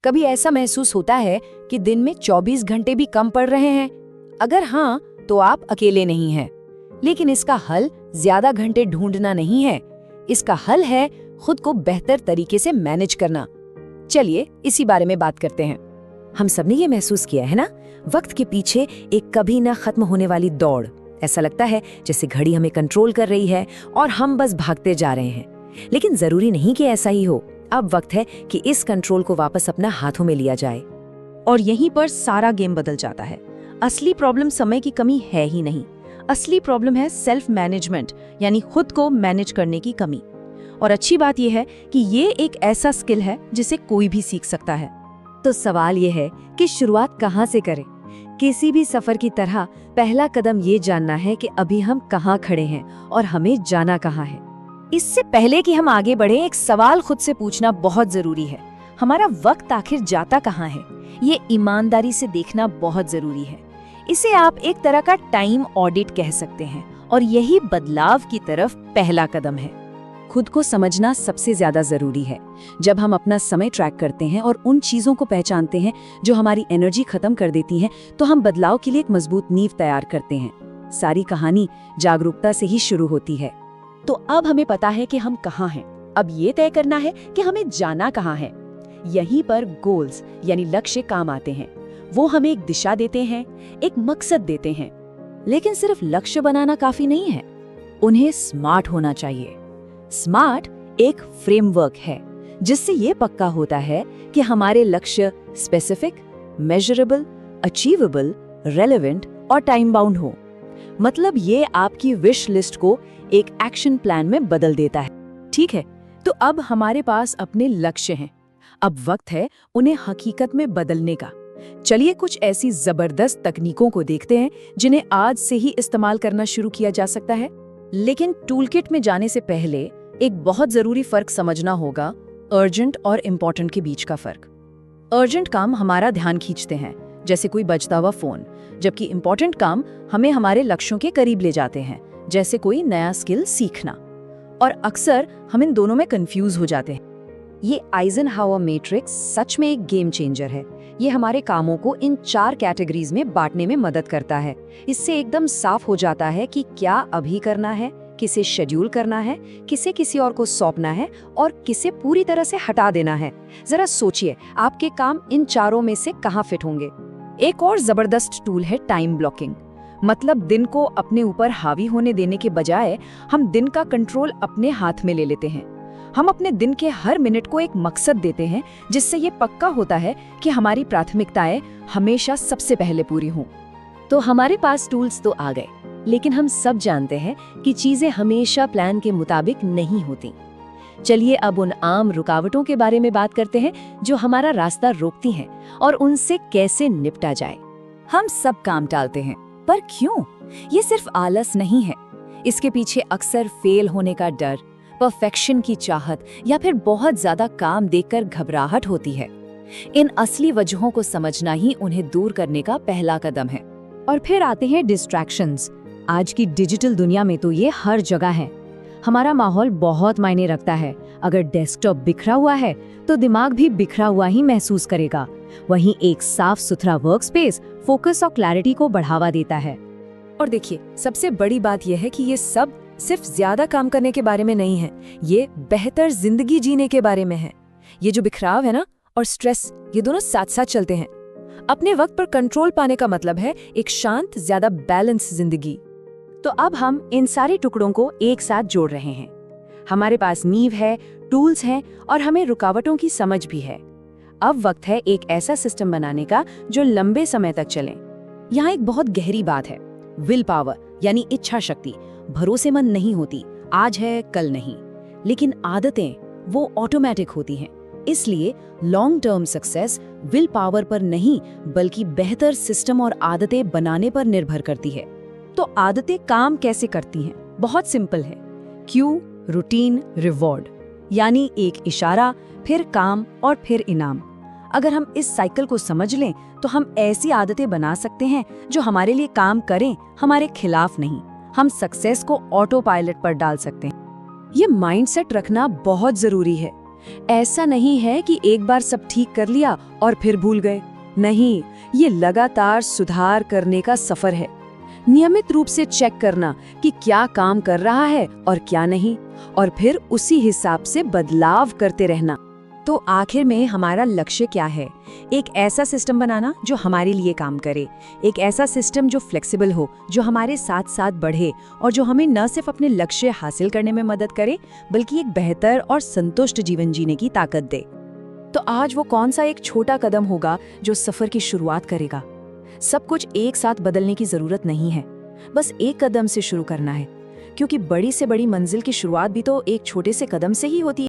कभी ऐसा महसूस होता है कि दिन में 24 घंटे भी कम पड़ रहे हैं? अगर हाँ, तो आप अकेले नहीं हैं। लेकिन इसका हल ज्यादा घंटे ढूंढना नहीं है। इसका हल है खुद को बेहतर तरीके से मैनेज करना। चलिए इसी बारे में बात करते हैं। हम सबने ये महसूस किया है ना, वक्त के पीछे एक कभी ना खत्म होने वाली दौड़। ऐसा लगता है जैसे घड़ी हमें कंट्रोल कर रही है और हम बस भागते जा रहे हैं। लेकिन जरूरी नहीं कि ऐसा ही हो। अब वक्त है कि इस कंट्रोल को वापस अपना हाथों में लिया जाए। और यहीं पर सारा गेम बदल जाता है। असली प्रॉब्लम समय की कमी है ही नहीं, असली प्रॉब्लम है सेल्फ मैनेजमेंट, यानी खुद को मैनेज करने की कमी। और अच्छी बात यह है कि ये एक ऐसा स्किल है जिसे कोई भी सीख सकता है। तो सवाल ये है कि शुरुआत कहाँ से करें? किसी भी सफर की तरह पहला कदम ये जानना है कि अभी हम कहाँ खड़े हैं और हमें जाना कहाँ है। इससे पहले कि हम आगे बढ़े, एक सवाल खुद से पूछना बहुत जरूरी है। हमारा वक्त आखिर जाता कहाँ है? ये ईमानदारी से देखना बहुत जरूरी है। इसे आप एक तरह का टाइम ऑडिट कह सकते हैं और यही बदलाव की तरफ पहला कदम है। खुद को समझना सबसे ज्यादा जरूरी है। जब हम अपना समय ट्रैक करते हैं और उन चीजों को पहचानते हैं जो हमारी एनर्जी खत्म कर देती हैं, तो हम बदलाव के लिए एक मजबूत नींव तैयार करते हैं। सारी कहानी जागरूकता से ही शुरू होती है। तो अब हमें पता है कि हम कहाँ हैं। अब ये तय करना है कि हमें जाना कहाँ है। यहीं पर गोल्स यानी लक्ष्य काम आते हैं। वो हमें एक दिशा देते हैं, एक मकसद देते हैं। लेकिन सिर्फ लक्ष्य बनाना काफी नहीं है, उन्हें स्मार्ट होना चाहिए। स्मार्ट एक फ्रेमवर्क है जिससे ये पक्का होता है कि हमारे लक्ष्य स्पेसिफिक, मेजरेबल, अचीवेबल, रेलेवेंट और टाइम बाउंड हो। मतलब ये आपकी विश लिस्ट को एक एक्शन प्लान में बदल देता है। ठीक है, तो अब हमारे पास अपने लक्ष्य हैं। अब वक्त है उन्हें हकीकत में बदलने का। चलिए कुछ ऐसी जबरदस्त तकनीकों को देखते हैं जिन्हें आज से ही इस्तेमाल करना शुरू किया जा सकता है। लेकिन टूलकिट में जाने से पहले एक बहुत जरूरी फर्क समझना होगा, अर्जेंट और इम्पोर्टेंट के बीच का फर्क। अर्जेंट काम हमारा ध्यान खींचते हैं, जैसे कोई बजता हुआ फोन, जबकि इम्पोर्टेंट काम हमें हमारे लक्ष्यों के करीब ले जाते हैं, जैसे कोई नया स्किल सीखना। और अक्सर हम इन दोनों में कंफ्यूज हो जाते हैं। ये आइजनहावर मैट्रिक्स सच में एक गेम चेंजर है। ये हमारे कामों को इन 4 कैटेगरीज में बांटने में मदद करता है। इससे एकदम साफ हो जाता है कि क्या अभी करना है, किसे शेड्यूल करना है, किसे किसी और को सौंपना है और किसे पूरी तरह से हटा देना है। जरा सोचिए, आपके काम इन चारों में से कहाँ फिट होंगे। एक और जबरदस्त टूल है टाइम ब्लॉकिंग। मतलब दिन को अपने ऊपर हावी होने देने के बजाय हम दिन का कंट्रोल अपने हाथ में ले लेते हैं। हम अपने दिन के हर मिनट को एक मकसद देते हैं, जिससे ये पक्का होता है कि हमारी प्राथमिकताएं हमेशा सबसे पहले पूरी हों। तो हमारे पास टूल्स तो आ गए, लेकिन हम सब जानते हैं कि चीजें हमेशा प्लान के मुताबिक नहीं होती। चलिए अब उन आम रुकावटों के बारे में बात करते हैं जो हमारा रास्ता रोकती हैं और उनसे कैसे निपटा जाए। हम सब काम टालते हैं, पर क्यों? ये सिर्फ आलस नहीं है। इसके पीछे अक्सर फेल होने का डर, परफेक्शन की चाहत या फिर बहुत ज्यादा काम देखकर घबराहट होती है। इन असली वजहों को समझना ही उन्हें दूर करने का पहला कदम है। और फिर आते हैं डिस्ट्रैक्शंस। आज की डिजिटल दुनिया में तो ये हर जगह है। हमारा माहौल बहुत मायने रखता है। अगर डेस्कटॉप बिखरा हुआ है तो दिमाग भी बिखरा हुआ ही महसूस करेगा। वहीं एक साफ सुथरा वर्कस्पेस फोकस और क्लैरिटी को बढ़ावा देता है। और देखिए, सबसे बड़ी बात यह है कि ये सब सिर्फ ज्यादा काम करने के बारे में नहीं है, ये बेहतर जिंदगी जीने के बारे में है। ये जो बिखराव है ना और स्ट्रेस, ये दोनों साथ साथ चलते हैं। अपने वक्त पर कंट्रोल पाने का मतलब है एक शांत, ज्यादा बैलेंस जिंदगी। तो अब हम इन सारे टुकड़ों को एक साथ जोड़ रहे हैं। हमारे पास नींव है, टूल्स हैं और हमें रुकावटों की समझ भी है। अब वक्त है एक ऐसा सिस्टम बनाने का जो लंबे समय तक चले। यहाँ एक बहुत गहरी बात है। विल पावर यानी इच्छा शक्ति भरोसेमंद नहीं होती, आज है कल नहीं। लेकिन आदतें वो ऑटोमेटिक होती हैं। इसलिए long term success will power पर नहीं, बल्कि बेहतर सिस्टम और आदतें बनाने पर निर्भर करती है। तो आदतें काम कैसे करती हैं? बहुत सिंपल है। क्यू, रूटीन, रिवॉर्ड, यानी एक इशारा, फिर काम और फिर इनाम। अगर हम इस साइकिल को समझ लें तो हम ऐसी आदतें बना सकते हैं जो हमारे लिए काम करें, हमारे खिलाफ नहीं। हम सक्सेस को ऑटो पायलट पर डाल सकते हैं। ये माइंडसेट रखना बहुत जरूरी है। ऐसा नहीं है कि एक बार सब ठीक कर लिया और फिर भूल गए। नहीं, ये लगातार सुधार करने का सफर है। नियमित रूप से चेक करना कि क्या काम कर रहा है और क्या नहीं, और फिर उसी हिसाब से बदलाव करते रहना। तो आखिर में हमारा लक्ष्य क्या है? एक ऐसा सिस्टम बनाना जो हमारे लिए काम करे, एक ऐसा सिस्टम जो फ्लेक्सिबल हो, जो हमारे साथ साथ बढ़े और जो हमें न सिर्फ अपने लक्ष्य हासिल करने में मदद करे, बल्कि एक बेहतर और संतुष्ट जीवन जीने की ताकत दे। तो आज वो कौन सा एक छोटा कदम होगा जो सफर की शुरुआत करेगा? सब कुछ एक साथ बदलने की जरूरत नहीं है, बस एक कदम से शुरू करना है, क्योंकि बड़ी से बड़ी मंजिल की शुरुआत भी तो एक छोटे से कदम से ही होती है।